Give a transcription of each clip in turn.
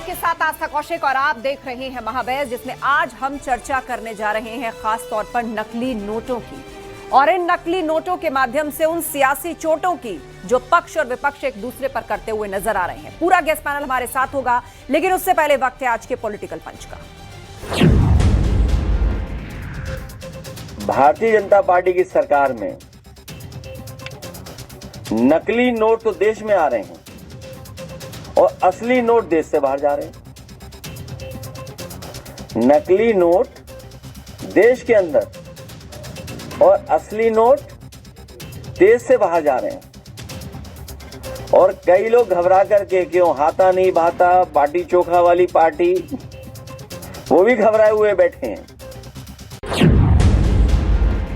आपके साथ आस्था कौशिक और आप देख रहे हैं महाबहस, जिसमें आज हम चर्चा करने जा रहे हैं खास तौर पर नकली नोटों की और इन नकली नोटों के माध्यम से उन सियासी चोटों की जो पक्ष और विपक्ष एक दूसरे पर करते हुए नजर आ रहे हैं। पूरा गेस्ट पैनल हमारे साथ होगा, लेकिन उससे पहले वक्त है आज के पॉलिटिकल पंच का। भारतीय जनता पार्टी की सरकार में नकली नोट तो देश में आ रहे हैं और असली नोट देश से बाहर जा रहे हैं। नकली नोट देश के अंदर और असली नोट देश से बाहर जा रहे हैं। और कई लोग घबरा करके क्यों हाथा नहीं बहाता बाटी चोखा वाली पार्टी, वो भी घबराए हुए बैठे हैं।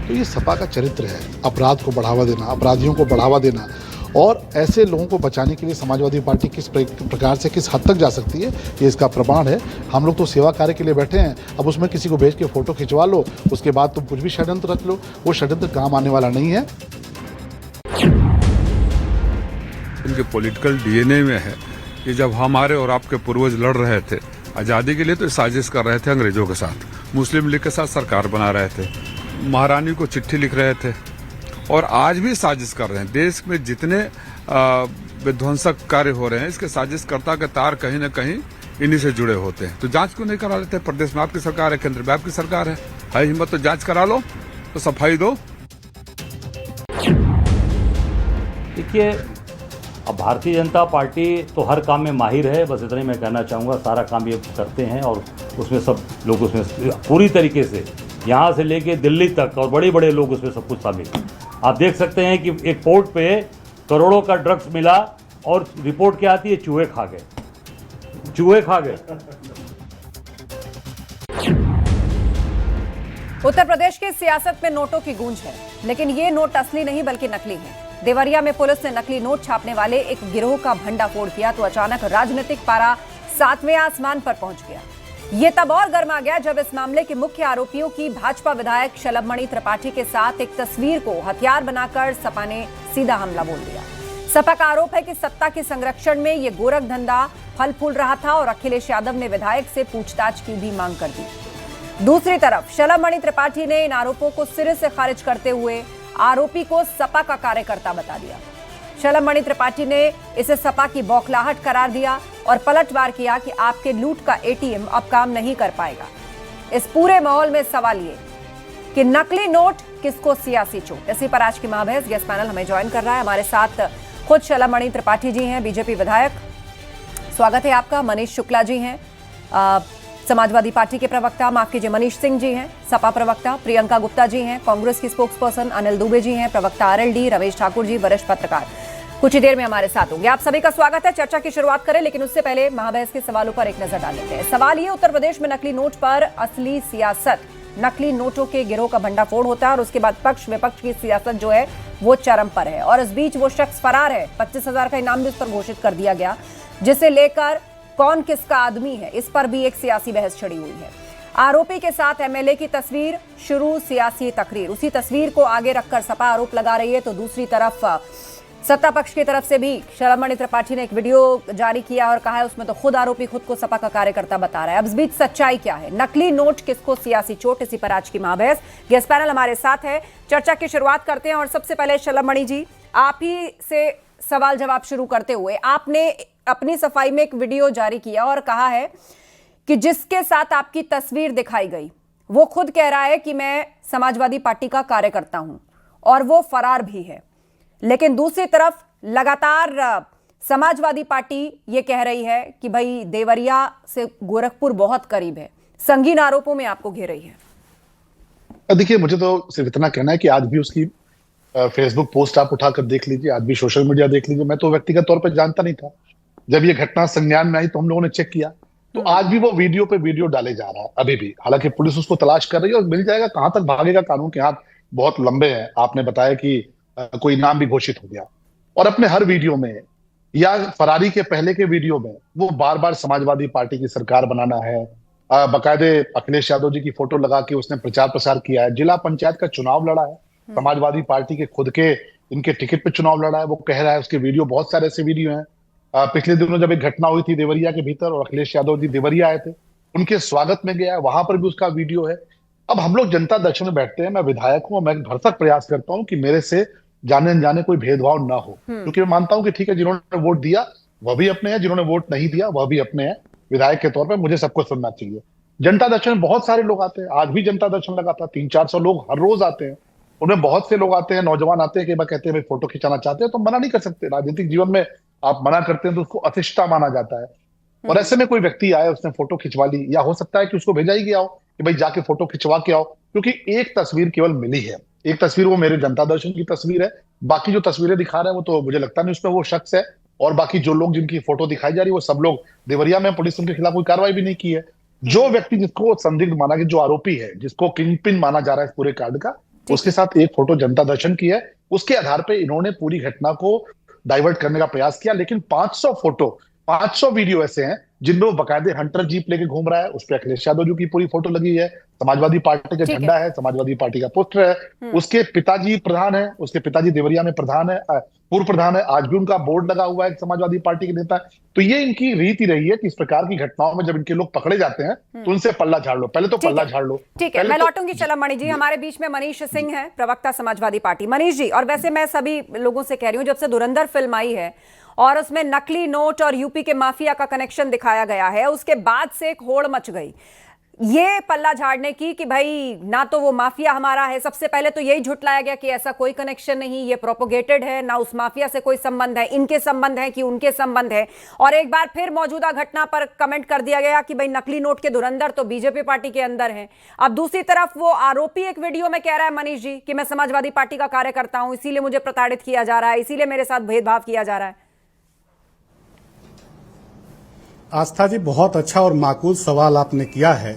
तो ये सपा का चरित्र है, अपराध को बढ़ावा देना, अपराधियों को बढ़ावा देना, और ऐसे लोगों को बचाने के लिए समाजवादी पार्टी किस प्रकार से किस हद तक जा सकती है, ये इसका प्रमाण है। हम लोग तो सेवा कार्य के लिए बैठे हैं, अब उसमें किसी को भेज के फोटो खिंचवा लो, उसके बाद तुम कुछ भी षड्यंत्र रख लो, वो षड्यंत्र काम आने वाला नहीं है। इनके पॉलिटिकल डीएनए में है कि जब हमारे और आपके पूर्वज लड़ रहे थे आज़ादी के लिए, तो साजिश कर रहे थे अंग्रेजों के साथ, मुस्लिम लीग के साथ सरकार बना रहे थे, महारानी को चिट्ठी लिख रहे थे और आज भी साजिश कर रहे हैं। देश में जितने विध्वंसक कार्य हो रहे हैं, इसके साजिशकर्ता के तार कहीं न कहीं इन्हीं से जुड़े होते हैं। तो जांच क्यों नहीं करा लेते? प्रदेश में आपकी सरकार है, केंद्र में आपकी सरकार है हिम्मत तो जांच करा लो, तो सफाई दो। देखिए, अब भारतीय जनता पार्टी तो हर काम में माहिर है, बस इतना ही मैं कहना चाहूँगा। सारा काम ये करते हैं और उसमें सब लोग उसमें पूरी तरीके से यहाँ से लेके दिल्ली तक और बड़े बड़े लोग उसमें सब कुछ शामिल हैं। आप देख सकते हैं कि एक पोर्ट पे करोड़ों का ड्रग्स मिला और रिपोर्ट क्या आती है, चूहे खा गए, चूहे खा गए। उत्तर प्रदेश की सियासत में नोटों की गूंज है, लेकिन ये नोट असली नहीं बल्कि नकली है। देवरिया में पुलिस ने नकली नोट छापने वाले एक गिरोह का भंडाफोड़ किया तो अचानक राजनीतिक पारा 7वें आसमान पर पहुंच गया। ये तब और गर्मा गया जब इस मामले के मुख्य आरोपियों की भाजपा विधायक शलभमणि त्रिपाठी के साथ एक तस्वीर को हथियार बनाकर सपा ने सीधा हमला बोल दिया। सपा का आरोप है कि सत्ता के संरक्षण में ये गोरख धंधा फल फूल रहा था और अखिलेश यादव ने विधायक से पूछताछ की भी मांग कर दी। दूसरी तरफ शलभमणि त्रिपाठी ने इन आरोपों को सिरे से खारिज करते हुए आरोपी को सपा का कार्यकर्ता बता दिया। शलभमणि त्रिपाठी ने इसे सपा की बौखलाहट करार दिया और पलटवार किया कि आपके लूट का एटीएम अब काम नहीं कर पाएगा। इस पूरे माहौल में सवाल ये कि नकली नोट किसको सियासी चोट, इसी पर आज की महाबहस गेस्ट पैनल हमें ज्वाइन कर रहा है। हमारे साथ खुद शलभमणि त्रिपाठी जी हैं, बीजेपी विधायक, स्वागत है आपका। मनीष शुक्ला जी हैं, समाजवादी पार्टी के प्रवक्ता, माफ कीजिए मनीष सिंह जी हैं, सपा प्रवक्ता। प्रियंका गुप्ता जी हैं, कांग्रेस की स्पोक्सपर्सन। अनिल दुबे जी हैं, प्रवक्ता आरएलडी। रमेश ठाकुर जी, वरिष्ठ पत्रकार, कुछ ही देर में हमारे साथ होंगे। आप सभी का स्वागत है। चर्चा की शुरुआत करें, लेकिन उससे पहले महाबहस के सवालों पर एक नजर डाल लेते हैं। सवाल ये, उत्तर प्रदेश में नकली नोट पर असली सियासत, नकली नोटों के गिरोह का भंडाफोड़ होता है और उसके बाद पक्ष विपक्ष की सियासत जो है वो चरम पर है और इस बीच वो शख्स फरार है। 25,000 का इनाम भी उस पर घोषित कर दिया गया, जिसे लेकर कौन किसका आदमी है, इस पर भी एक सियासी बहस छिड़ी हुई है। आरोपी के साथ एमएलए की तस्वीर, शुरू सियासी तकरीर, उसी तस्वीर को आगे रखकर सपा आरोप लगा रही है, तो दूसरी तरफ सत्ता पक्ष की तरफ से भी शलभमणि त्रिपाठी ने एक वीडियो जारी किया और कहा है उसमें तो खुद आरोपी खुद को सपा का कार्यकर्ता बता रहा है। अब इस बीच सच्चाई क्या है, नकली नोट किसको सियासी चोट, इसी पर आज की महाबहस। गेस्ट पैनल हमारे साथ है, चर्चा की शुरुआत करते हैं और सबसे पहले शलभमणि जी, आप ही से सवाल जवाब शुरू करते हुए, आपने अपनी सफाई में एक वीडियो जारी किया और कहा है कि जिसके साथ आपकी तस्वीर दिखाई गई वो खुद कह रहा है कि मैं समाजवादी पार्टी का कार्यकर्ता हूं और वो फरार भी है, लेकिन दूसरी तरफ लगातार समाजवादी पार्टी ये कह रही है कि भाई देवरिया से गोरखपुर बहुत करीब है, संगीन आरोपों में आपको घेर रही है। देखिए, मुझे तो सिर्फ इतना कहना है कि आज भी उसकी फेसबुक पोस्ट आप उठाकर देख लीजिए, आज भी सोशल मीडिया देख लीजिए। मैं तो व्यक्तिगत तौर पर जानता नहीं था, जब ये घटना संज्ञान में आई तो हम लोगों ने चेक किया, तो आज भी वो वीडियो पे वीडियो डाले जा रहा है अभी भी। हालांकि पुलिस उसको तलाश कर रही है और मिल जाएगा, कहां तक भागेगा, कानून के हाथ बहुत लंबे हैं। आपने बताया कि कोई नाम भी घोषित हो गया और अपने हर वीडियो में या फरारी के पहले के वीडियो में वो बार बार समाजवादी पार्टी की सरकार बनाना है। बाकायदे अखिलेश यादव जी की फोटो लगा के उसने प्रचार प्रसार किया है। जिला पंचायत का चुनाव लड़ा है, समाजवादी पार्टी के खुद के इनके टिकट पे चुनाव लड़ा है, वो कह रहा है। उसके वीडियो, बहुत सारे ऐसे वीडियो हैं पिछले दिनों जब एक घटना हुई थी देवरिया के भीतर और अखिलेश यादव जी देवरिया आए थे, उनके स्वागत में गया, वहां पर भी उसका वीडियो है। अब हम लोग जनता दर्शन में बैठते हैं, मैं विधायक हूं, मैं भरसक प्रयास करता हूं कि मेरे से जाने अनजाने कोई भेदभाव ना हो, क्योंकि मैं मानता हूं कि ठीक है, जिन्होंने वोट दिया वह भी अपने हैं, जिन्होंने वोट नहीं दिया वह भी अपने हैं। विधायक के तौर पर मुझे सबको सुनना चाहिए। जनता दर्शन में बहुत सारे लोग आते हैं, आज भी जनता दर्शन लगा था, 300-400 लोग हर रोज आते हैं। उनमें बहुत से लोग आते हैं, नौजवान आते हैं कि कहते हैं भाई फोटो खिंचाना चाहते हैं, तो मना नहीं कर सकते। राजनीतिक जीवन में आप मना करते हैं तो उसको अशिष्टता माना जाता है। और ऐसे में कोई व्यक्ति आए, उसने फोटो खिंचवा ली, या हो सकता है कि उसको भेजा ही गया हो कि भाई जाके फोटो खिंचवा के आओ, क्योंकि एक तस्वीर केवल मिली है। एक तस्वीर वो मेरे जनता दर्शन की तस्वीर है, बाकी जो तस्वीरें दिखा रहे हैं वो तो मुझे लगता नहीं उसमें वो शख्स है। और बाकी जो लोग जिनकी फोटो दिखाई जा रही है वो सब लोग देवरिया में, पुलिस उनके खिलाफ कोई कार्रवाई भी नहीं की है। जो व्यक्ति जिसको संदिग्ध माना गया, जो आरोपी है, जिसको किंग पिन माना जा रहा है इस पूरे कांड का, उसके साथ एक फोटो जनता दर्शन की है। उसके आधार पर इन्होंने पूरी घटना को डाइवर्ट करने का प्रयास किया। लेकिन 500 फोटो, 500 वीडियो ऐसे हैं जिनमें वो बाकायदे हंटर जीप लेके घूम रहा है, उस पर अखिलेश यादव जी की पूरी फोटो लगी है, समाजवादी पार्टी का झंडा है, समाजवादी पार्टी का पोस्टर है, उसके पिताजी प्रधान है, उसके पिताजी देवरिया में प्रधान है, पूर्व प्रधान है, आज भी उनका बोर्ड लगा हुआ है समाजवादी पार्टी के नेता। तो ये इनकी रीति रही है कि इस प्रकार की घटनाओं में जब इनके लोग पकड़े जाते हैं तो उनसे पल्ला झाड़ लो, पहले तो पल्ला झाड़ लो। ठीक है, मैं लौटूंगी चलमणि जी। हमारे बीच में मनीष सिंह है, प्रवक्ता समाजवादी पार्टी। मनीष जी, और वैसे मैं सभी लोगों से कह रही हूं, जब से धुरंधर फिल्म आई है और उसमें नकली नोट और यूपी के माफिया का कनेक्शन दिखाया गया है, उसके बाद से एक होड़ मच गई ये पल्ला झाड़ने की कि भाई ना तो वो माफिया हमारा है। सबसे पहले तो यही झुटलाया गया कि ऐसा कोई कनेक्शन नहीं, ये प्रोपोगेटेड है, ना उस माफिया से कोई संबंध है, इनके संबंध है कि उनके संबंध है। और एक बार फिर मौजूदा घटना पर कमेंट कर दिया गया कि भाई नकली नोट के धुरंधर तो बीजेपी पार्टी के अंदर हैं। अब दूसरी तरफ वो आरोपी एक वीडियो में कह रहा है मनीष जी कि मैं समाजवादी पार्टी का कार्यकर्ता हूं, इसीलिए मुझे प्रताड़ित किया जा रहा है, इसीलिए मेरे साथ भेदभाव किया जा रहा है। आस्था जी, बहुत अच्छा और माकूल सवाल आपने किया है।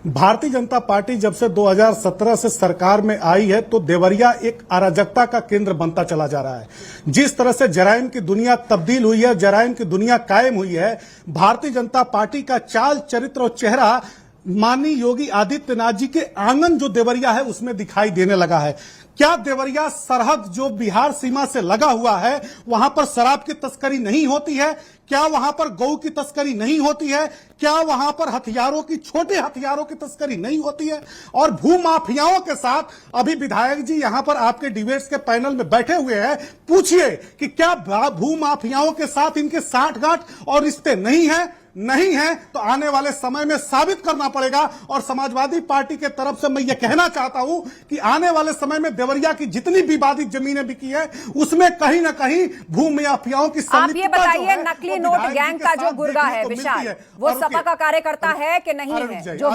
भारतीय जनता पार्टी जब से 2017 से सरकार में आई है तो देवरिया एक अराजकता का केंद्र बनता चला जा रहा है। जिस तरह से जराइम की दुनिया तब्दील हुई है, जराइम की दुनिया कायम हुई है, भारतीय जनता पार्टी का चाल चरित्र और चेहरा माननीय योगी आदित्यनाथ जी के आंगन जो देवरिया है उसमें दिखाई देने लगा है। क्या देवरिया सरहद जो बिहार सीमा से लगा हुआ है वहां पर शराब की तस्करी नहीं होती है? क्या वहां पर गौ की तस्करी नहीं होती है? क्या वहां पर हथियारों की, छोटे हथियारों की तस्करी नहीं होती है? और भूमाफियाओं के साथ अभी विधायक जी यहां पर आपके डिबेट्स के पैनल में बैठे हुए हैं, पूछिए कि क्या भूमाफियाओं के साथ इनके साठगांठ और रिश्ते नहीं है? नहीं है तो आने वाले समय में साबित करना पड़ेगा। और समाजवादी पार्टी के तरफ से मैं ये कहना चाहता हूं कि आने वाले समय में देवरिया की जितनी विवादित जमीनें बिकी है उसमें कहीं ना कहीं भूमाफियाओं की आप ये बताइए, नकली नोट गैंग का जो गुर्गा है विशाल, वो सपा का कार्यकर्ता है कि नहीं है? जो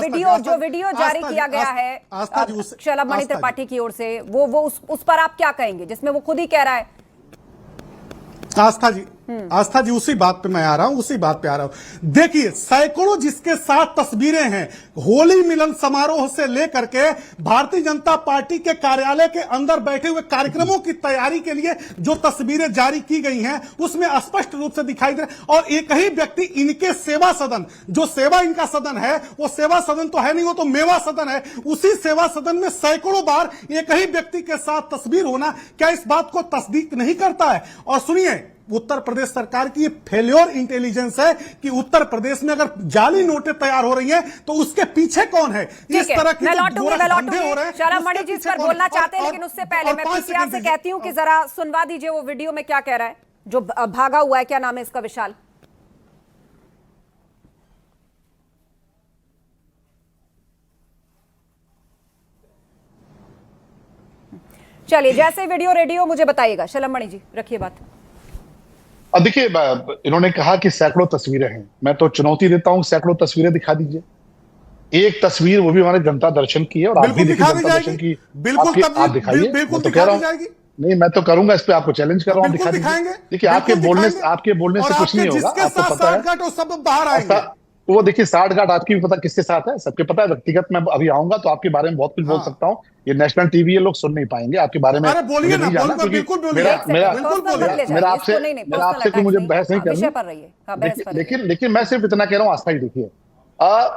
वीडियो जारी किया गया है चलमणि त्रिपाठी की ओर से, वो उस पर आप क्या कहेंगे, जिसमें वो खुद ही कह रहा है? आस्था जी उसी बात पे मैं आ रहा हूं, देखिए सैकड़ों जिसके साथ तस्वीरें हैं, होली मिलन समारोह से लेकर के भारतीय जनता पार्टी के कार्यालय के अंदर बैठे हुए कार्यक्रमों की तैयारी के लिए जो तस्वीरें जारी की गई हैं उसमें स्पष्ट रूप से दिखाई दे रहा है। और एक ही व्यक्ति इनके सेवा सदन, जो सेवा इनका सदन है वो सेवा सदन तो है नहीं, वो तो मेवा सदन है, उसी सेवा सदन में सैकड़ों बार एक ही व्यक्ति के साथ तस्वीर होना क्या इस बात को तस्दीक नहीं करता है? और सुनिए, उत्तर प्रदेश सरकार की फेल्योर इंटेलिजेंस है कि उत्तर प्रदेश में अगर जाली नोटें तैयार हो रही हैं तो उसके पीछे कौन है? इस तरह की चलमणि जी इस पर बोलना चाहते हैं, लेकिन उससे पहले मैं पीसीआर से कहती हूं कि जरा सुनवा दीजिए वो वीडियो में क्या कह रहा है जो भागा हुआ है। क्या नाम है इसका? विशाल, चलिए जैसे वीडियो रेडियो मुझे बताइएगा। चलमणि जी रखिए बात। अब देखिए, इन्होंने कहा कि सैकड़ों तस्वीरें हैं, मैं तो चुनौती देता हूं, सैकड़ों तस्वीरें दिखा दीजिए। एक तस्वीर वो भी हमारे जनता दर्शन की है और आप भी देखिए जनता दर्शन की, आप दिखाइए। मैं तो कह रहा हूं, नहीं मैं तो करूंगा, इस पे आपको चैलेंज कर रहा हूं, दिखा दीजिए। देखिए आपके बोलने से कुछ नहीं होगा, आपको पता है सब बाहर आएंगे। वो देखिए 60 आपकी भी पता किसके साथ है, सबके पता है। व्यक्तिगत मैं अभी आऊंगा तो आपके बारे में बहुत कुछ बोल सकता हूँ, ये नेशनल टीवी है, लोग सुन नहीं पाएंगे आपके बारे में। बोलिए ना, मेरा आपसे कोई मुझे बहस नहीं करनी, लेकिन मैं सिर्फ इतना कह रहा हूँ, आस्था ही देखिए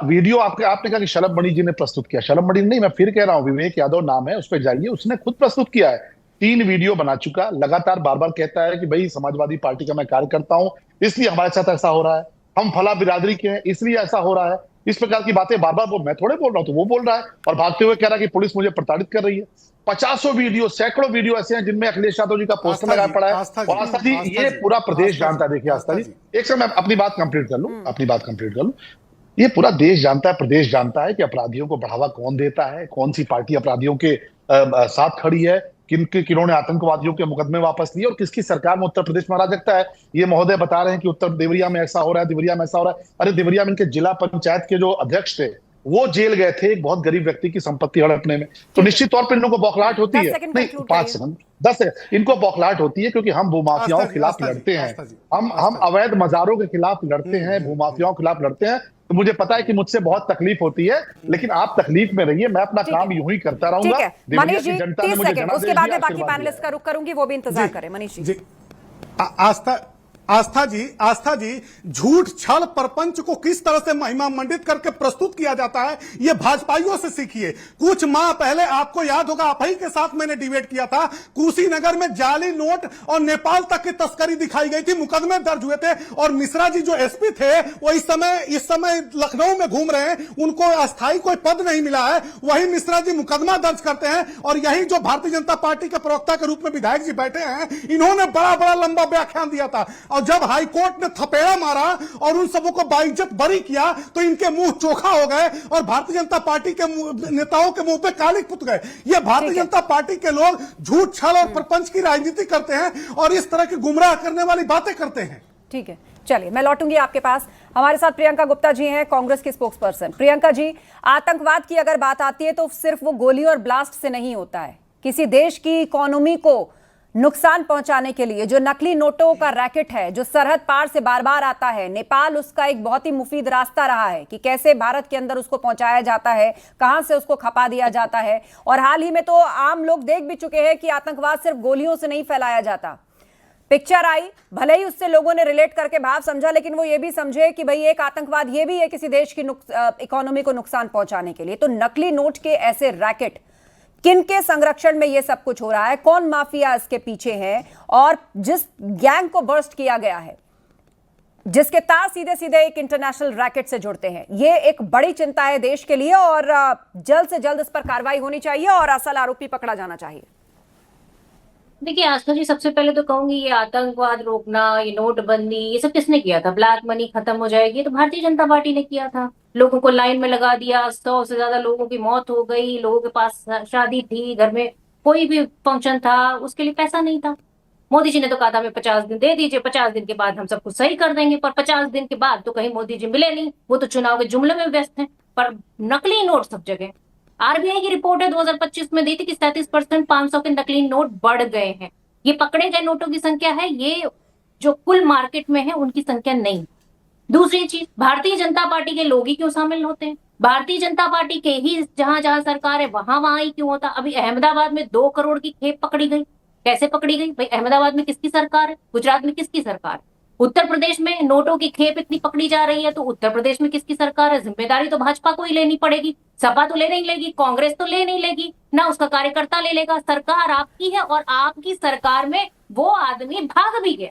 वीडियो आपने कहा कि शलभ मणि जी ने प्रस्तुत किया। शलभ मणि नहीं, मैं फिर कह रहा हूँ, विवेक यादव नाम है, उस पर जाइए, उसने खुद प्रस्तुत किया है। 3 वीडियो बना चुका, लगातार बार बार कहता है कि भाई समाजवादी पार्टी का मैं कार्यकर्ता हूं, इसलिए हमारे साथ ऐसा हो रहा है, हम फला बिरादरी के हैं इसलिए ऐसा हो रहा है, इस प्रकार की बातें बार बार मैं थोड़े बोल रहा हूं, तो वो बोल रहा है और भागते हुए कह रहा है कि पुलिस मुझे प्रताड़ित कर रही है। 50 वीडियो, सैकड़ों वीडियो ऐसे हैं जिनमें अखिलेश यादव जी का पोस्टर लगाया पड़ा है। और आस्था जी, ये पूरा प्रदेश जानता है। देखिए आस्था जी, एक समय मैं अपनी बात कंप्लीट कर लूं, ये पूरा देश जानता है, प्रदेश जानता है कि अपराधियों को बढ़ावा कौन देता है, कौन सी पार्टी अपराधियों के साथ खड़ी है, किन्होंने आतंकवादियों के मुकदमे वापस लिए और किसकी सरकार में उत्तर प्रदेश में अराजकता है। ये महोदय बता रहे हैं कि उत्तर देवरिया में ऐसा हो रहा है, देवरिया में ऐसा हो रहा है। अरे देवरिया में इनके जिला पंचायत के जो अध्यक्ष थे वो जेल गए थे एक बहुत गरीब व्यक्ति की संपत्ति हड़पने में। तो निश्चित तौर पर इन लोगों को बौखलाहट होती है। नहीं, 5 सेकंड 10 सेकंड, इनको बौखलाहट होती है क्योंकि हम भूमाफियाओं के खिलाफ लड़ते हैं, हम अवैध मजारों के खिलाफ लड़ते हैं, भूमाफियाओं के खिलाफ लड़ते हैं। तो मुझे पता है कि मुझसे बहुत तकलीफ होती है, लेकिन आप तकलीफ में रहिए, मैं अपना काम यूं ही करता रहूंगा। मनीष जी 30 सेकंड, उसके बाद मैं बाकी पैनलिस्ट का रुख करूंगी, वो भी इंतजार करें। मनीष जी। आस्था जी, झूठ छल प्रपंच को किस तरह से महिमा मंडित करके प्रस्तुत किया जाता है, ये भाजपाइयों से सीखिए। कुछ माह पहले आपको याद होगा, आप ही के साथ मैंने डिबेट किया था, कुशीनगर में जाली नोट और नेपाल तक की तस्करी दिखाई गई थी, मुकदमे दर्ज हुए थे और मिश्रा जी जो एसपी थे वो इस समय लखनऊ में घूम रहे हैं, उनको अस्थायी कोई पद नहीं मिला है, वही मिश्रा जी मुकदमा दर्ज करते हैं। और यही जो भारतीय जनता पार्टी के प्रवक्ता के रूप में विधायक जी बैठे हैं, इन्होंने बड़ा बड़ा लंबा व्याख्यान दिया था और जब हाईकोर्ट ने थपेड़ा मारा और उन सबों को बाइज्जत बरी किया तो इनके मुंह चोखा हो गए और भारतीय जनता पार्टी के नेताओं के मुंह पे कालिक पुत गए। ये भारतीय जनता पार्टी के लोग झूठ छल और प्रपंच की राजनीति करते हैं और इस तरह की गुमराह करने वाली बातें करते हैं। ठीक है, चलिए मैं लौटूंगी आपके पास। हमारे साथ प्रियंका गुप्ता जी हैं, कांग्रेस की स्पोक्स पर्सन। प्रियंका जी, आतंकवाद की अगर बात आती है तो सिर्फ वो गोली और ब्लास्ट से नहीं होता है। किसी देश की इकोनॉमी को नुकसान पहुंचाने के लिए जो नकली नोटों का रैकेट है, जो सरहद पार से बार बार आता है, नेपाल उसका एक बहुत ही मुफीद रास्ता रहा है कि कैसे भारत के अंदर उसको पहुंचाया जाता है, कहां से उसको खपा दिया जाता है। और हाल ही में तो आम लोग देख भी चुके हैं कि आतंकवाद सिर्फ गोलियों से नहीं फैलाया जाता। पिक्चर आई, भले ही उससे लोगों ने रिलेट करके भाव समझा, लेकिन वो ये भी समझे कि भाई एक आतंकवाद ये भी है किसी देश की इकोनॉमी को नुकसान पहुंचाने के लिए। तो नकली नोट के ऐसे रैकेट किनके संरक्षण में ये सब कुछ हो रहा है, कौन माफिया इसके पीछे है, और जिस गैंग को बर्स्ट किया गया है, जिसके तार सीधे सीधे एक इंटरनेशनल रैकेट से जुड़ते हैं, ये एक बड़ी चिंता है देश के लिए और जल्द से जल्द इस पर कार्रवाई होनी चाहिए और असल आरोपी पकड़ा जाना चाहिए। देखिए आस्था जी, सबसे पहले तो कहूंगी ये आतंकवाद रोकना, ये नोटबंदी, ये सब किसने किया था? ब्लैक मनी खत्म हो जाएगी तो भारतीय जनता पार्टी ने किया था। लोगों को लाइन में लगा दिया, 100 से ज्यादा लोगों की मौत हो गई, लोगों के पास शादी थी, घर में कोई भी फंक्शन था, उसके लिए पैसा नहीं था। मोदी जी ने तो कहा था हमें 50 दिन दे दीजिए, 50 दिन के बाद हम सब कुछ सही कर देंगे, पर 50 दिन के बाद तो कहीं मोदी जी मिले नहीं, वो तो चुनाव के जुमले में व्यस्त हैं। पर नकली नोट सब जगह। आरबीआई की रिपोर्ट है 2025 में दी थी कि 37% 500 के नकली नोट बढ़ गए हैं। ये पकड़े गए नोटों की संख्या है, ये जो कुल मार्केट में है उनकी संख्या नहीं। दूसरी चीज, भारतीय जनता पार्टी के लोग ही क्यों शामिल होते हैं? भारतीय जनता पार्टी के ही जहां जहां सरकार है वहां ही क्यों होता? अभी अहमदाबाद में 2 करोड़ की खेप पकड़ी गई, कैसे पकड़ी गई भाई? अहमदाबाद में किसकी सरकार है? गुजरात में किसकी सरकार है? उत्तर प्रदेश में नोटों की खेप इतनी पकड़ी जा रही है तो उत्तर प्रदेश में किसकी सरकार है? जिम्मेदारी तो भाजपा को ही लेनी पड़ेगी। सपा तो ले नहीं लेगी, कांग्रेस तो ले नहीं लेगी, ना उसका कार्यकर्ता ले लेगा। सरकार आपकी है और आपकी सरकार में वो आदमी भाग भी गए,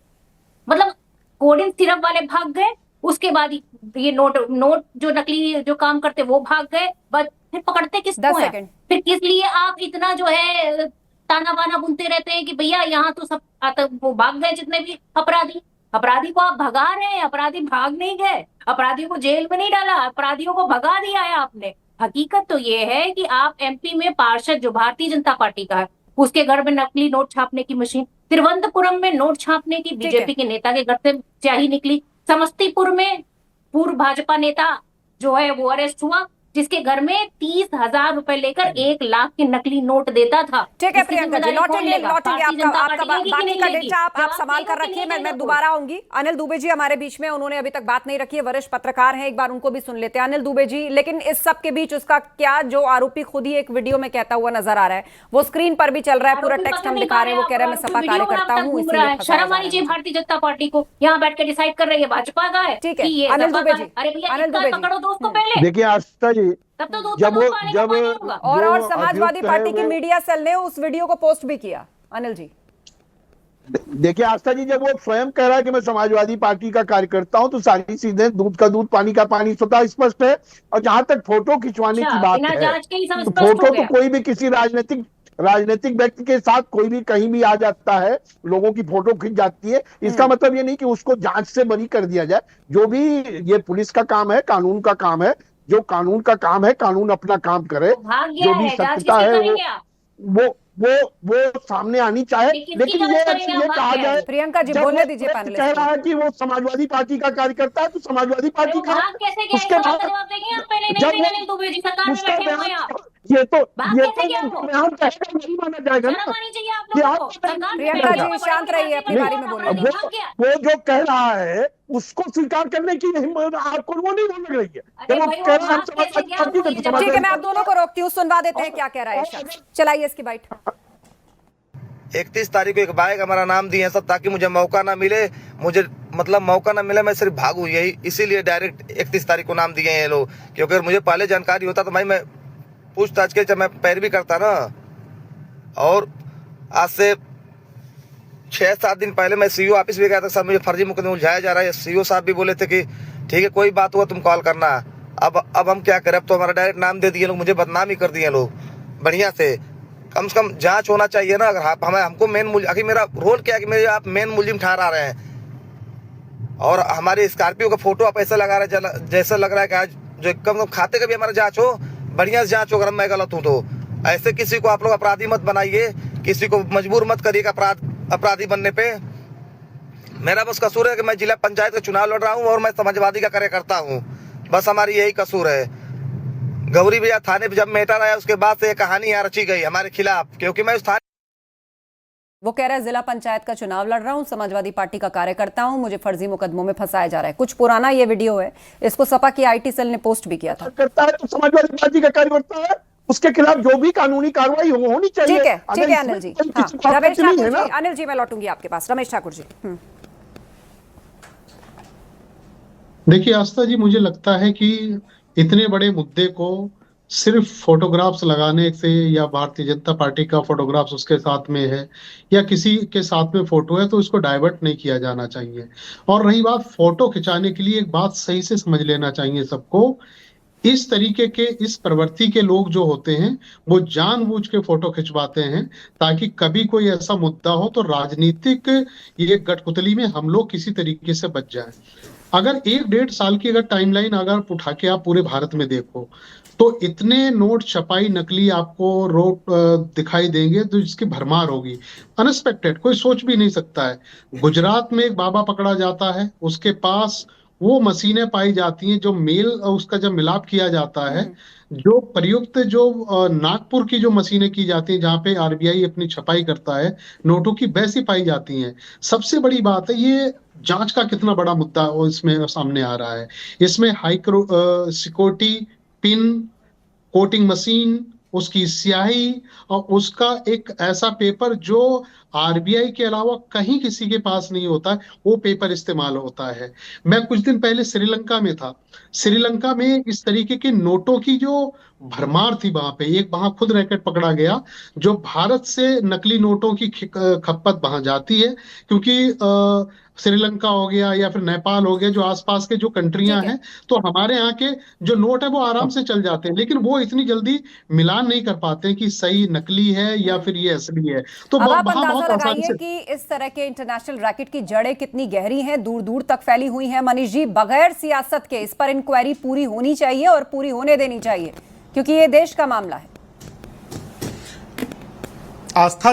मतलब कोडिंग सिरप वाले भाग गए, उसके बाद ये नोट जो नकली जो काम करते वो भाग गए, बस फिर पकड़ते किसको है? फिर किस लिए आप इतना जो है ताना बाना बुनते रहते हैं कि भैया यहाँ तो सब वो भाग गए जितने भी अपराधी को आप भगा रहे हैं। अपराधी भाग नहीं गए, अपराधियों को जेल में नहीं डाला, अपराधियों को भगा दिया है आपने। हकीकत तो ये है कि आप एमपी में पार्षद जो भारतीय जनता पार्टी का है उसके घर में नकली नोट छापने की मशीन, तिरुवनंतपुरम में नोट छापने की बीजेपी के नेता के घर से स्याही निकली, समस्तीपुर में पूर्व भाजपा नेता जो है वो अरेस्ट हुआ जिसके घर में 30,000 रुपए लेकर 1 लाख के नकली नोट देता था। ठीक है प्रियंका जी, लौटेंगे आपका बाकी का डेटा आप संभाल कर रखिए। मैं दोबारा आऊंगी। अनिल दुबे जी हमारे बीच में, उन्होंने अभी तक बात नहीं रखी है, वरिष्ठ पत्रकार हैं, एक बार उनको भी सुन लेते हैं। अनिल दुबे जी, लेकिन इस सब के बीच उसका क्या, जो आरोपी खुद ही एक वीडियो में कहता हुआ नजर आ रहा है, वो स्क्रीन पर भी चल रहा है, पूरा टेक्स्ट हम दिखा रहे हैं, वो कह रहा है मैं सपा कार्यकर्ता हूँ, इसलिए शर्म आनी चाहिए भारतीय जनता पार्टी को, यहाँ बैठ के डिसाइड कर रही है भाजपा का है। ठीक है अनिल दुबे जी, अरे भैया पकड़ो दोस्तों पहले। देखिए आस्था जी, तो जब और समाजवादी पार्टी की मीडिया सेल ने उस वीडियो को पोस्ट भी किया। अनिल जी। देखिए आस्था जी, जब वो स्वयं कह रहा है कि मैं समाजवादी पार्टी का कार्यकर्ता हूं, तो सारी चीजें दूध का दूध पानी का पानी स्वतः स्पष्ट है। और जहां तक फोटो खिंचवाने की बात बिना है, जांच के ही सब तो स्पष्ट हो फोटो गया। तो कोई भी किसी राजनीतिक व्यक्ति के साथ कोई भी कहीं भी आ जाता है, लोगों की फोटो खिंच जाती है। इसका मतलब ये नहीं कि उसको जांच से बरी कर दिया जाए। जो भी ये पुलिस का काम है, कानून का काम है, जो कानून का काम है, कानून अपना काम करे। भाग गया जो भी है, जांच सत्यता किसकी है करेंगे आप? वो सामने आनी चाहे। किसकी लेकिन जांच करेंगे आप? ये भाग कहा गया है। जाए, प्रियंका जी जब बोलने वो दीजिए व्यक्ति पैनलिस्ट कह को। रहा है कि वो समाजवादी पार्टी का कार्यकर्ता है, तो समाजवादी अरे पार्टी वो का भाग कैसे गया? इस उसके सवाल का बाद जवाब देंगे आप पहले। नहीं जब नहीं वो अनिल दुबे जी, सरकार में उसका बैठे हुए हैं बयान, आप। ये तो भाग कैसे गया वो? बयान कहेगा नहीं माना जाएगा शर्म ना आनी चाहिए आप कि लोगों आप को। सरकार में प्रियंका बैठे जी, हुए शांत बड़े रहिए, अपनी बड़े बारी में अपराधी बोलिए। भाग गया। वो जो कह रहा है उसको स्वीकार करने की हिम्मत आपको वो नहीं लग रही है। अरे जब वो भाई, वो कह रहा है हम भाग कैसे समाजवादी गया? पार्टी वो ये तो जवाब ठीक है, मैं आप समाजवादी दोनों को रोकती हूँ, सुनवा देते हैं क्या कह रहा है शख्स। चलाइए इसकी बाइट। 31 तारीख को एक बाइक हमारा नाम दिए हैं सब, ताकि मुझे मौका ना मिले, मुझे मतलब मौका ना मिले, मैं सिर्फ भागूं, यही इसीलिए डायरेक्ट 31 तारीख को नाम दिए हैं ये लोग। क्योंकि अगर मुझे पहले जानकारी होता तो भाई मैं पूछताछ के जब मैं पैरवी करता ना। और आज से 6-7 दिन पहले मैं सीईओ ऑफिस भी गया था, सर मुझे फर्जी मुकदमे उलझाया जा रहा है। सीईओ साहब भी बोले थे कि ठीक है कोई बात हुआ तुम कॉल करना। अब हम क्या करें, अब तो हमारा डायरेक्ट नाम दे दिए लोग, मुझे बदनाम ही कर दिए लोग बढ़िया से। कम से कम जांच होना चाहिए ना। अगर हमें हमको मेन मुलजिम, आखिर मेरा रोल क्या है कि मेरे आप मेन मुलजिम ठहरा रहे हैं और हमारे स्कॉर्पियो का फोटो आप ऐसा लगा रहे हैं जैसा लग रहा है कि आज जो कम से कम खाते का भी हमारा जांच हो, बढ़िया से जांच हो। अगर मैं गलत हूँ तो ऐसे किसी को आप लोग अपराधी मत बनाइए, किसी को मजबूर मत करिए अपराधी बनने पे। मेरा बस कसूर है कि मैं जिला पंचायत का चुनाव लड़ रहा हूँ और मैं समाजवादी का कार्यकर्ता हूँ, बस हमारी यही कसूर है। गौरी भैया थाने पे जब मैटर आया उसके बाद से ये कहानी यहाँ रची गई हमारे खिलाफ, क्योंकि मैं उस थाने वो कह रहा है जिला पंचायत का चुनाव लड़ रहा हूं, समाजवादी पार्टी का कार्यकर्ता हूं, मुझे फर्जी मुकदमों में फंसाया जा रहा है। कुछ पुराना ये वीडियो है, इसको सपा की आईटी सेल ने पोस्ट भी किया था। करता है तो समाजवादी पार्टी का कार्यकर्ता है, उसके खिलाफ जो भी कानूनी कार्रवाई होनी चाहिए। ठीक है अनिल जी। हाँ, रमेश ठाकुर जी, अनिल जी मैं लौटूंगी आपके पास। रमेश ठाकुर जी। देखिए आस्था जी, मुझे लगता है कि इतने बड़े मुद्दे को सिर्फ फोटोग्राफ्स लगाने से, या भारतीय जनता पार्टी का फोटोग्राफ्स उसके साथ में है या किसी के साथ में फोटो है, तो इसको डाइवर्ट नहीं किया जाना चाहिए। और रही बात फोटो खिंचाने के लिए, एक बात सही से समझ लेना चाहिए सबको, इस तरीके के इस प्रवृत्ति के लोग जो होते हैं वो जानबूझ के फोटो खिंचवाते हैं ताकि कभी कोई ऐसा मुद्दा हो तो राजनीतिक ये कठपुतली में हम लोग किसी तरीके से बच जाए। अगर 1-1.5 साल की अगर टाइमलाइन अगर उठा के आप पूरे भारत में देखो तो इतने नोट छपाई नकली आपको रोड दिखाई देंगे तो इसकी भरमार होगी, अनएक्सपेक्टेड, कोई सोच भी नहीं सकता है। गुजरात में एक बाबा पकड़ा जाता है, उसके पास वो मशीनें पाई जाती हैं जो मेल उसका जब मिलाप किया जाता है, जो प्रयुक्त जो नागपुर की जो मशीनें की जाती हैं जहां पे आरबीआई अपनी छपाई करता है नोटों की, वैसी पाई जाती हैं। सबसे बड़ी बात है ये जांच का कितना बड़ा मुद्दा इसमें सामने आ रहा है। इसमें high security pin, coating machine, उसकी स्याही और उसका एक ऐसा पेपर जो आरबीआई के अलावा कहीं किसी के पास नहीं होता है, वो पेपर इस्तेमाल होता है। मैं कुछ दिन पहले श्रीलंका में था। श्रीलंका में इस तरीके के नोटों की जो भरमार थी, वहां खुद रैकेट पकड़ा गया जो भारत से नकली नोटों की खपत वहां जाती है, क्योंकि श्रीलंका हो गया या फिर नेपाल हो गया, जो आसपास के जो कंट्रियां हैं, तो हमारे यहाँ के जो नोट है वो आराम से चल जाते हैं, लेकिन वो इतनी जल्दी मिलान नहीं कर पाते हैं कि सही नकली है या फिर ये असली है। तो अब आप वहां अंदाजा बहुत आसानी लगाइए से कि इस तरह के इंटरनेशनल रैकेट की जड़ें कितनी गहरी हैं, दूर दूर तक फैली हुई हैं। मनीष जी, बगैर सियासत के इस पर इंक्वायरी पूरी होनी चाहिए और पूरी होने देनी चाहिए, क्योंकि ये देश का मामला है। आस्था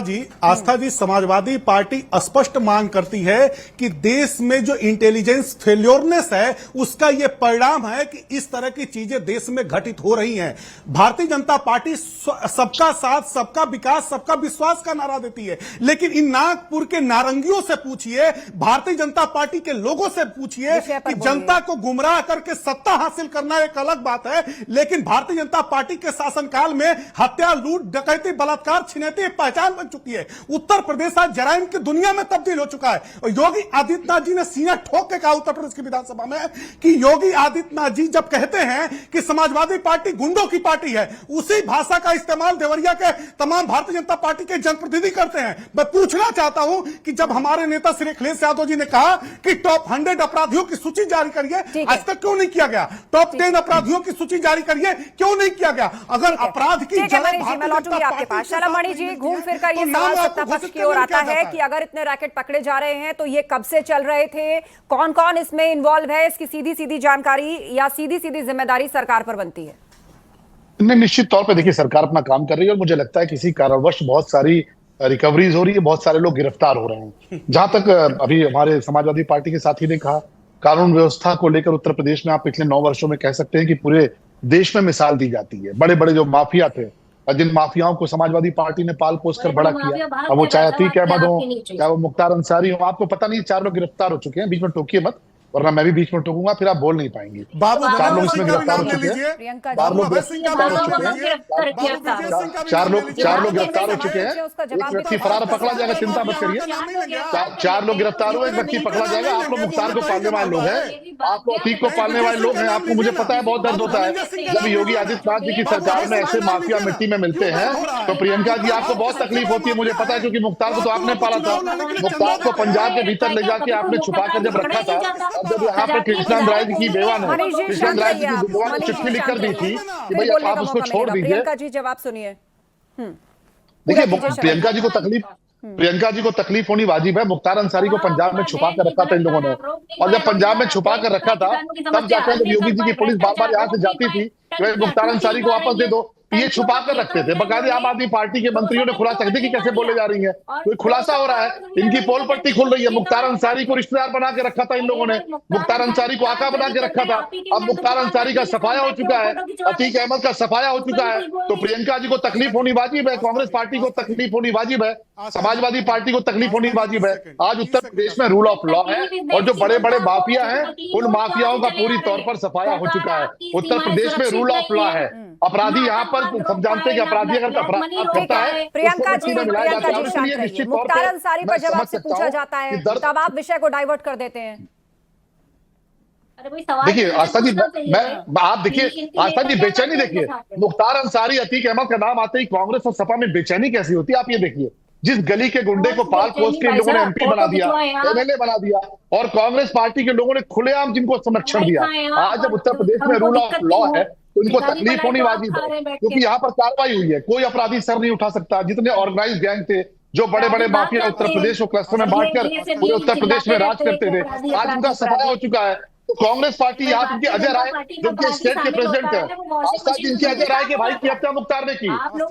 जी, समाजवादी पार्टी स्पष्ट मांग करती है कि देश में जो इंटेलिजेंस फेल्योरनेस है उसका यह परिणाम है कि इस तरह की चीजें देश में घटित हो रही हैं। भारतीय जनता पार्टी सबका साथ, सबका विकास, सबका विश्वास का नारा देती है, लेकिन इन नागपुर के नारंगियों से पूछिए, भारतीय जनता पार्टी के लोगों से पूछिए कि जनता को गुमराह करके सत्ता हासिल करना एक अलग बात है, लेकिन भारतीय जनता पार्टी के शासनकाल में हत्या, लूट, डकैती, बलात्कार, छिनैती पहचान बन चुकी है। उत्तर प्रदेश आज जराइम की दुनिया में तब्दील हो चुका है। और योगी आदित्यनाथ जी ने सीना ठोक के कहा उत्तर प्रदेश की विधानसभा में कि योगी आदित्यनाथ जी जब कहते हैं कि समाजवादी पार्टी गुंडों की पार्टी है, उसी भाषा का इस्तेमाल देवरिया के तमाम भारतीय जनता पार्टी के जनप्रतिनिधि करते हैं। मैं पूछना चाहता हूं कि जब हमारे नेता श्री अखिलेश यादव जी ने कहा कि टॉप 100 अपराधियों की सूची जारी करिए, आज तक क्यों नहीं किया गया? टॉप 10 अपराधियों की सूची जारी करिए, क्यों नहीं किया गया? अगर अपराध की मैं लौटूंगी आपके पास। शैलमणि जी, घूम फिर कर ये सवाल सत्ता पक्ष की ओर आता है कि अगर इतने रैकेट पकड़े जा रहे हैं तो ये कब से चल रहे थे, कौन कौन इसमें इन्वॉल्व है, इसकी सीधी सीधी जानकारी या सीधी सीधी जिम्मेदारी सरकार पर बनती है? निश्चित तौर पे देखिए, सरकार अपना काम कर रही है और मुझे लगता है किसी कारणवश बहुत सारी रिकवरीज हो रही है, बहुत सारे लोग गिरफ्तार हो रहे हैं। जहां तक अभी हमारे समाजवादी पार्टी के साथी ने कहा, कानून व्यवस्था को लेकर उत्तर प्रदेश में आप पिछले 9 वर्षों में कह सकते हैं कि पूरे देश में मिसाल दी जाती है। बड़े बड़े जो माफिया थे, जिन माफियाओं को समाजवादी पार्टी ने पाल पोस कर बड़ा किया, अब वो चाहे अतीक अहमद हो, चाहे वो मुख्तार अंसारी हो, आपको पता नहीं 4 लोग गिरफ्तार हो चुके हैं। बीच में टोकिए मत, वरना मैं भी बीच में टोकूंगा, फिर आप बोल नहीं पाएंगी। 4 लोग इसमें गिरफ्तार हो चुके हैं, 4 लोग गिरफ्तार हो चुके हैं, 4 लोग गिरफ्तार हो चुके हैं। एक व्यक्ति फरार पकड़ा जाएगा, चिंता मत करिए। 4 लोग गिरफ्तार हुए, एक व्यक्ति पकड़ा जाएगा। आप लोग मुख्तार को पालने वाले लोग हैं, आप अतीक को पालने वाले लोग हैं। आपको, मुझे पता है बहुत दर्द होता है जब योगी आदित्यनाथ जी की सरकार में ऐसे माफिया मिट्टी में मिलते हैं, तो प्रियंका जी आपको बहुत तकलीफ होती है, मुझे पता है, क्योंकि मुख्तार को तो आपने पाला था। मुख्तार को पंजाब के भीतर ले जाके आपने छुपा कर जब रखा था, जब यहाँ पे कृष्णानंद राय जी की बेवा ने चिट्ठी लिख कर दी थी कि भाई आप उसको छोड़ दीजिए। प्रियंका जी जवाब सुनिए। देखिए, प्रियंका जी को तकलीफ होनी वाजिब है। मुख्तार अंसारी को पंजाब में छुपा कर रखा था इन लोगों ने, और जब पंजाब में छुपा कर रखा था तब जाकर जब योगी जी की पुलिस बार बार यहाँ से जाती थी, मुख्तार अंसारी को वापस दे दो, ये छुपा कर रखते थे। बकायदे आम आदमी पार्टी के मंत्रियों ने खुलासा कर दिया कि कैसे बोले जा रही है, कोई खुलासा हो रहा है, इनकी पोल पट्टी खुल रही है। मुख्तार अंसारी को रिश्तेदार बना के रखा था इन लोगों ने, मुख्तार अंसारी को आका बना के रखा था। अब मुख्तार अंसारी का सफाया हो चुका है, अतीक अहमद का सफाया हो चुका है, तो प्रियंका जी को तकलीफ होनी वाजिब है, कांग्रेस पार्टी को तकलीफ होनी वाजिब है, समाजवादी पार्टी को तकलीफ होनी वाजिब है। आज उत्तर प्रदेश में रूल ऑफ लॉ है और जो बड़े बड़े माफिया हैं उन माफियाओं का पूरी तौर पर सफाया हो चुका है। उत्तर प्रदेश में रूल ऑफ लॉ है। अपराधी यहाँ पर सब जानते हैं कि अपराधी अगर अपराध करता है, प्रियंका जी शांत रहिए। मुख्तार अंसारी पर जब आपसे पूछा जाता है तब आप विषय को डाइवर्ट कर देते हैं। देखिए आस्था जी, आप देखिए आस्था जी, बेचैनी देखिए, मुख्तार अंसारी, अतीक अहमद का नाम आते ही कांग्रेस और सपा में बेचैनी कैसी होती है आप ये देखिए। जिस गली के गुंडे को पाल पोस के इन लोगों ने एमपी बना दिया, एमएलए बना दिया, और कांग्रेस पार्टी के लोगों ने खुलेआम जिनको संरक्षण दिया। आज जब उत्तर प्रदेश में रूल ऑफ लॉ है तो इनको तकलीफ होनी वाजिब है, क्योंकि यहाँ पर कार्रवाई हुई है, कोई अपराधी सर नहीं उठा सकता। जितने ऑर्गेनाइज गैंग थे, जो बड़े बड़े माफिया उत्तर प्रदेश को क्लस्टर में बांटकर पूरे उत्तर प्रदेश में राज करते थे, आज उनका सफाया हो चुका है। तो कांग्रेस पार्टी यहाँ की अजय राय जो कि स्टेट के प्रेसिडेंट है, आज इनकी अजय राय के भाई की हत्या मुख्तार ने की,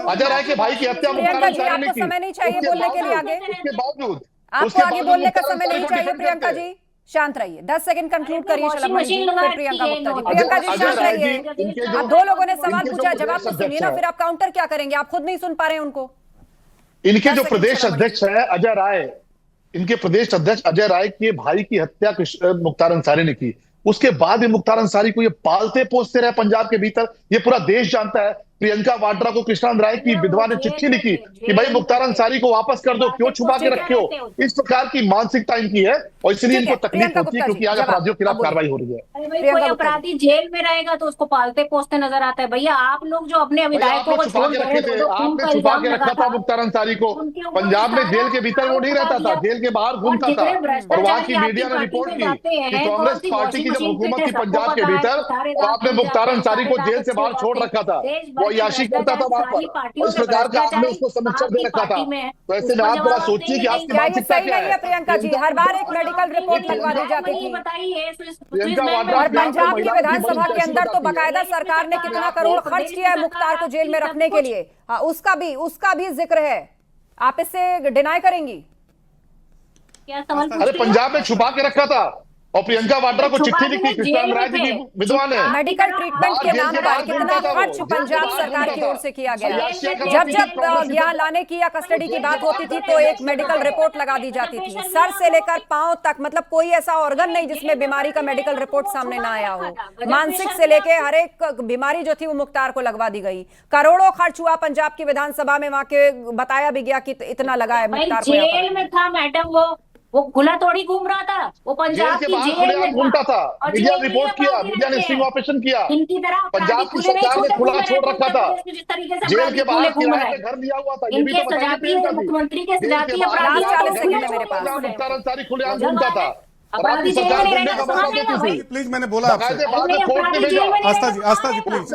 अजय राय के भाई की हत्या मुख्तार अंसारी ने की। समय नहीं चाहिए बोलने के लिए आगे, उसके बावजूद आपको आगे बोलने का समय नहीं चाहिए। प्रियंका जी शांत रहिए, 10 सेकंड कंक्लूड करिए। शैलमणि जी, फिर प्रियंका गुप्ता जी। प्रियंका जी शांत रहिए। अब 2 लोगों ने सवाल पूछा, जवाब तो सुनिए ना, फिर आप काउंटर क्या करेंगे? आप खुद नहीं सुन पा रहे हैं उनको। इनके जो प्रदेश अध्यक्ष है अजय राय, इनके प्रदेश अध्यक्ष अजय राय के भाई की हत्या मुख्तार अंसारी ने की। उसके बाद भी मुख्तार अंसारी को ये पालते पोसते रहे पंजाब के भीतर। ये पूरा देश जानता है। प्रियंका वाड्रा को कृष्णानंद राय की विधवा ने चिट्ठी लिखी कि भाई मुख्तार अंसारी को वापस कर दो, क्यों छुपा के रखे हो। इस प्रकार की मानसिकता इनकी है और इसलिए इनको तकलीफ होती है, क्योंकि आज अपराधियों के खिलाफ कार्रवाई हो रही है। कोई अपराधी जेल में रहेगा तो उसको पालते पोसते नजर आता है। भैया आप लोग जो अपने विधायकों को छुपा के रखे थे, आपने छुपा के रखा था मुख्तार अंसारी को। पंजाब में जेल के भीतर वो नहीं रहता था, जेल के बाहर घूमता था, और वहां की मीडिया ने रिपोर्ट की कि कांग्रेस पार्टी की जब हुकूमत थी पंजाब के भीतर, और आपने मुख्तार अंसारी को जेल से बाहर छोड़ रखा था, वो अय्याशी करता था वहां पर। इस प्रकार का आपने उसको संरक्षण दे रखा था। तो ऐसे में आप जरा सोचिए कि आपकी मानसिकता क्या है। प्रियंका जी, हर बार एक मेडिकल रिपोर्ट लगवा दी जाती थी, और पंजाब की विधानसभा के अंदर तो बाकायदा सरकार ने कितना करोड़ खर्च किया है मुख्तार को जेल में रखने के लिए, उसका भी जिक्र है। आप इससे डिनाई करेंगी? अरे पंजाब में छुपा के रखा था और प्रियंका वाड्रा को चिट्ठी लिखी, कृष्ण राय जी की विधवा ने। मेडिकल ट्रीटमेंट के नाम पर कितना खर्च पंजाब सरकार की ओर से किया गया। जब जब यहाँ लाने की या कस्टडी की बात होती थी तो एक मेडिकल रिपोर्ट लगा दी जाती थी, सर से लेकर पांव तक, मतलब कोई ऐसा ऑर्गन नहीं जिसमें बीमारी का मेडिकल रिपोर्ट सामने ना आया हो। मानसिक से लेके हर एक बीमारी जो थी वो मुख्तार को लगवा दी गई। करोड़ों खर्च हुआ पंजाब की विधानसभा में, वहां के बताया भी गया कि इतना लगा है मुख्तार को। जेल में था मैडम, वो खुला थोड़ी घूम रहा था, वो पंजाब की जेल में घूमता था। मीडिया रिपोर्ट किया, मीडिया ने स्टिंग ऑपरेशन किया। इनकी तरह पंजाब की सरकार ने खुला छोड़ रखा था, जेल के बाहर किराए पे घर लिया हुआ था। ये भी तो बताइए, मुख्यमंत्री के सजाती अपराधी 40 सेकंड है मेरे पास। मुख्तार अंसारी खुलेआम घूमता था। अपराधी जेल में नहीं रहना, सुना देना भाई। प्लीज, मैंने बोला आपसे। कोर्ट ने भेजा। आस्था जी प्लीज।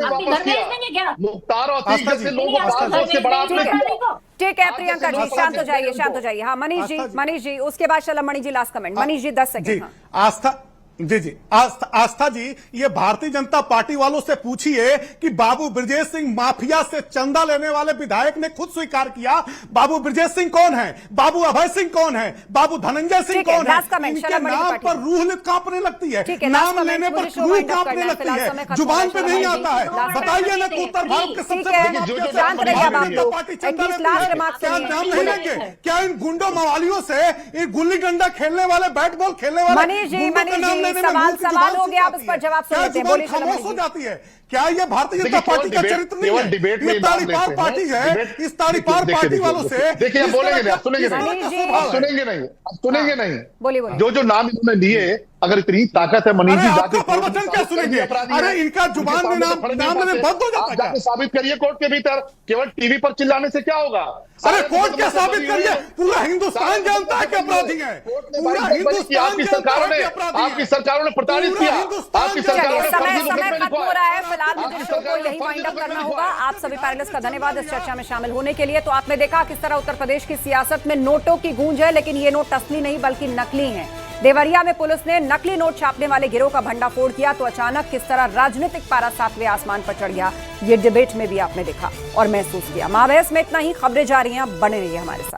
मुख्तार और आस्था से लोगों को से बड़ा आपने किया। ठीक है प्रियंका जी, शांत हो जाइए, शांत हो जाइए। हाँ मनीष जी, उसके बाद Shalam Mani ji last comment. Manish ji 10 second. जी आस्था जी आस्था जी, ये भारतीय जनता पार्टी वालों से पूछिए कि बाबू ब्रजेश सिंह माफिया से चंदा लेने वाले विधायक ने खुद स्वीकार किया। बाबू ब्रजेश सिंह कौन है, बाबू अभय सिंह कौन है, बाबू धनंजय सिंह कौन है? इनके नाम पर रूह कांपने लगती है, नाम लेने पर रूह कांपने लगती है, जुबान पे नहीं आता है। बताइए ना, उत्तर भारत के सबसे नाम नहीं लेंगे क्या? इन गुंडों मवालियों से, इन गुल्ली डंडा खेलने वाले, बैट बॉल खेलने वाले मनीष जी सवाल हो गया, आप उस पर जवाब सुन लेते हैं। बोलिए खामोश हो जाती है क्या? ये भारतीय जनता पार्टी का चरित्र नहीं है, ये तारीपार पार्टी है। इस तारीपार पार्टी वालों से देखिए, बोलेंगे नहीं, आप सुनेंगे नहीं। बोलिए। जो नाम इन्होंने लिए, अगर इतनी ताकत है मनीष जी, जाके प्रवचन क्या सुनेंगे? अरे इनका जुबान में नाम लेने बंद हो जाता है। साबित करिए कोर्ट के भीतर, केवल टीवी पर चिल्लाने से क्या होगा? अरे कोर्ट क्या साबित करिए? पूरा हिंदुस्तान जानता है कि अपराधी है, पूरा हिंदुस्तान आपकी सरकारों ने प्रताड़ित किया, आपकी सरकारों ने समय खत्म हो रहा है। फिलहाल मुझे शो को यही वाइंड अप करना होगा। आप सभी पैनलिस्ट का धन्यवाद इस चर्चा में शामिल होने के लिए। तो आपने देखा किस तरह उत्तर प्रदेश की सियासत में नोटों की गूंज है, लेकिन ये नोट असली नहीं बल्कि नकली हैं। देवरिया में पुलिस ने नकली नोट छापने वाले गिरोह का भंडाफोड़ किया, तो अचानक किस तरह राजनीतिक पारा 7वें आसमान पर चढ़ गया, ये डिबेट में भी आपने देखा और महसूस किया। महाबहस में इतना ही। खबरें जा रही हैं, बने रहिए हमारे साथ।